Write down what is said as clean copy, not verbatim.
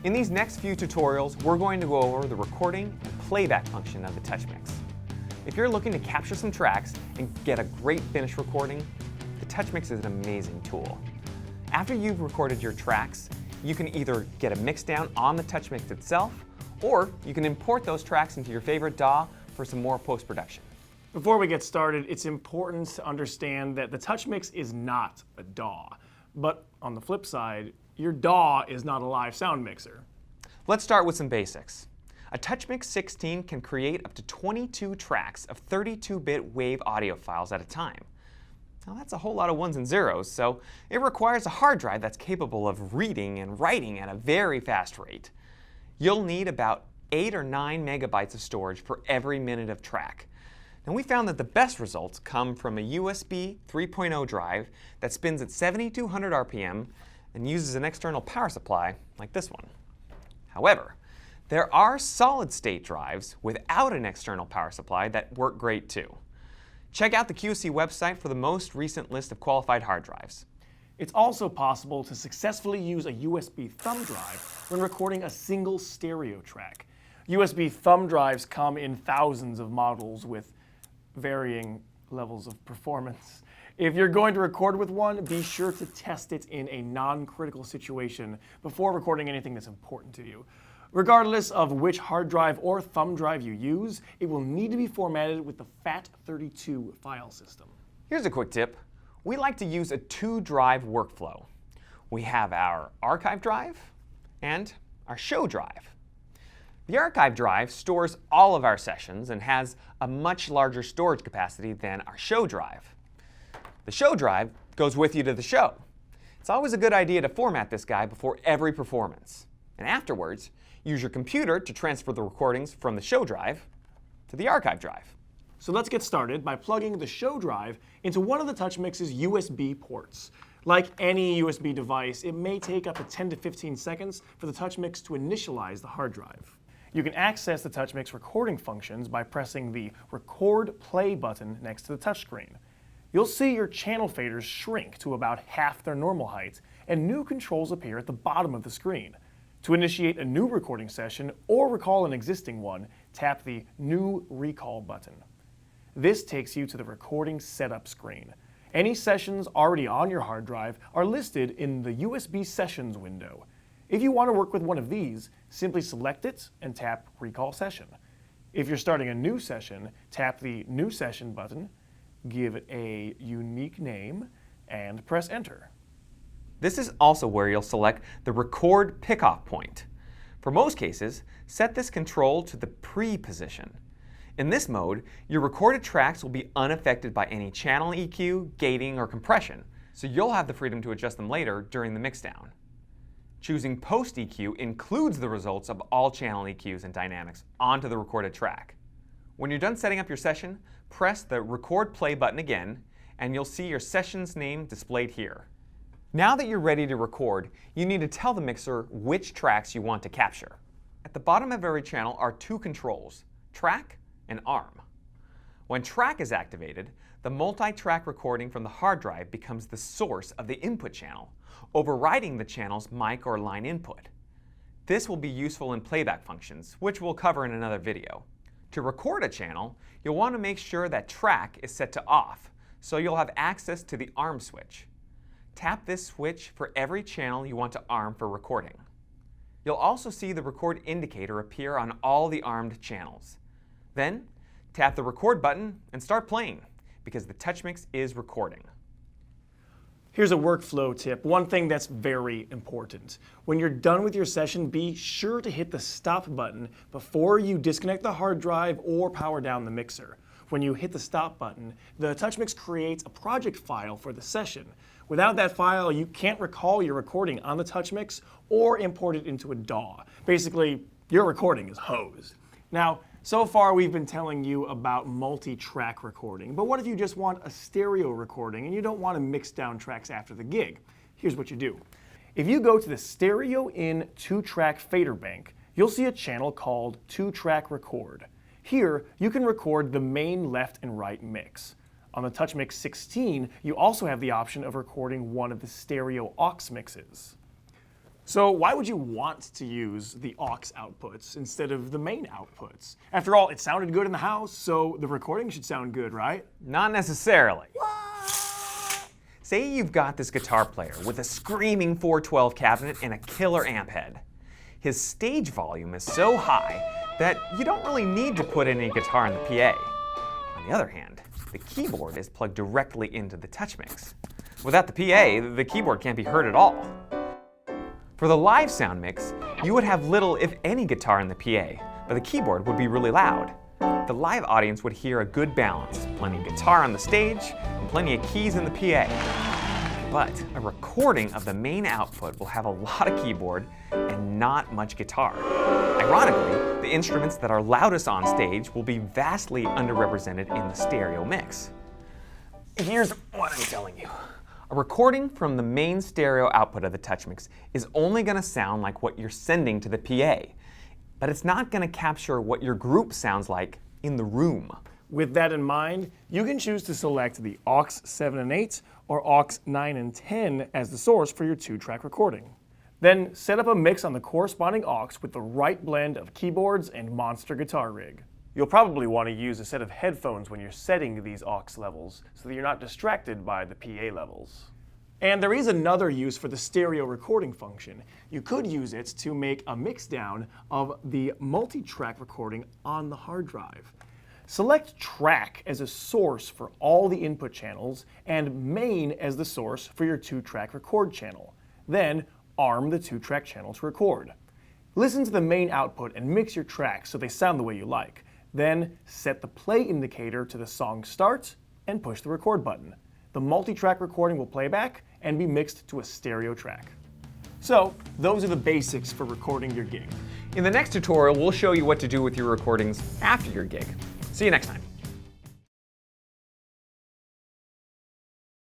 In these next few tutorials, we're going to go over the recording and playback function of the TouchMix. If you're looking to capture some tracks and get a great finished recording, the TouchMix is an amazing tool. After you've recorded your tracks, you can either get a mix down on the TouchMix itself, or you can import those tracks into your favorite DAW for some more post-production. Before we get started, it's important to understand that the TouchMix is not a DAW. But on the flip side, your DAW is not a live sound mixer. Let's start with some basics. A TouchMix 16 can create up to 22 tracks of 32-bit wave audio files at a time. Now that's a whole lot of ones and zeros, so it requires a hard drive that's capable of reading and writing at a very fast rate. You'll need about 8 or 9 megabytes of storage for every minute of track. Now we found that the best results come from a USB 3.0 drive that spins at 7,200 RPM and uses an external power supply like this one. However, there are solid-state drives without an external power supply that work great too. Check out the QSC website for the most recent list of qualified hard drives. It's also possible to successfully use a USB thumb drive when recording a single stereo track. USB thumb drives come in thousands of models with varying levels of performance. If you're going to record with one, be sure to test it in a non-critical situation before recording anything that's important to you. Regardless of which hard drive or thumb drive you use, it will need to be formatted with the FAT32 file system. Here's a quick tip. We like to use a 2-drive workflow. We have our archive drive and our show drive. The archive drive stores all of our sessions and has a much larger storage capacity than our show drive. The show drive goes with you to the show. It's always a good idea to format this guy before every performance. And afterwards, use your computer to transfer the recordings from the show drive to the archive drive. So let's get started by plugging the show drive into one of the TouchMix's USB ports. Like any USB device, it may take up to 10 to 15 seconds for the TouchMix to initialize the hard drive. You can access the TouchMix recording functions by pressing the Record Play button next to the touchscreen. You'll see your channel faders shrink to about half their normal height, and new controls appear at the bottom of the screen. To initiate a new recording session or recall an existing one, tap the New Recall button. This takes you to the recording setup screen. Any sessions already on your hard drive are listed in the USB Sessions window. If you want to work with one of these, simply select it and tap Recall Session. If you're starting a new session, tap the New Session button, give it a unique name, and press Enter. This is also where you'll select the Record Pickoff point. For most cases, set this control to the Pre position. In this mode, your recorded tracks will be unaffected by any channel EQ, gating, or compression, so you'll have the freedom to adjust them later during the mixdown. Choosing Post EQ includes the results of all channel EQs and dynamics onto the recorded track. When you're done setting up your session, press the Record Play button again, and you'll see your session's name displayed here. Now that you're ready to record, you need to tell the mixer which tracks you want to capture. At the bottom of every channel are 2 controls, Track and Arm. When Track is activated, the multi-track recording from the hard drive becomes the source of the input channel, overriding the channel's mic or line input. This will be useful in playback functions, which we'll cover in another video. To record a channel, you'll want to make sure that Track is set to off, so you'll have access to the Arm switch. Tap this switch for every channel you want to arm for recording. You'll also see the record indicator appear on all the armed channels. Then, tap the Record button and start playing, because the TouchMix is recording. Here's a workflow tip, one thing that's very important. When you're done with your session, be sure to hit the Stop button before you disconnect the hard drive or power down the mixer. When you hit the Stop button, the TouchMix creates a project file for the session. Without that file, you can't recall your recording on the TouchMix or import it into a DAW. Basically, your recording is hosed. Now, so far we've been telling you about multi-track recording, but what if you just want a stereo recording and you don't want to mix down tracks after the gig? Here's what you do. If you go to the Stereo in 2-track fader bank, you'll see a channel called 2-track record. Here, you can record the main left and right mix. On the TouchMix 16, you also have the option of recording one of the stereo aux mixes. So why would you want to use the aux outputs instead of the main outputs? After all, it sounded good in the house, so the recording should sound good, right? Not necessarily. Say you've got this guitar player with a screaming 412 cabinet and a killer amp head. His stage volume is so high that you don't really need to put any guitar in the PA. On the other hand, the keyboard is plugged directly into the TouchMix. Without the PA, the keyboard can't be heard at all. For the live sound mix, you would have little, if any, guitar in the PA, but the keyboard would be really loud. The live audience would hear a good balance, plenty of guitar on the stage and plenty of keys in the PA. But a recording of the main output will have a lot of keyboard and not much guitar. Ironically, the instruments that are loudest on stage will be vastly underrepresented in the stereo mix. Here's what I'm telling you. A recording from the main stereo output of the TouchMix is only going to sound like what you're sending to the PA, but it's not going to capture what your group sounds like in the room. With that in mind, you can choose to select the aux 7 and 8 or aux 9 and 10 as the source for your 2-track recording. Then set up a mix on the corresponding aux with the right blend of keyboards and monster guitar rig. You'll probably want to use a set of headphones when you're setting these aux levels so that you're not distracted by the PA levels. And there is another use for the stereo recording function. You could use it to make a mixdown of the multi-track recording on the hard drive. Select track as a source for all the input channels and main as the source for your 2-track record channel. Then arm the 2-track channel to record. Listen to the main output and mix your tracks so they sound the way you like. Then set the play indicator to the song start and push the record button. The multi-track recording will play back and be mixed to a stereo track. So those are the basics for recording your gig. In the next tutorial, we'll show you what to do with your recordings after your gig. See you next time.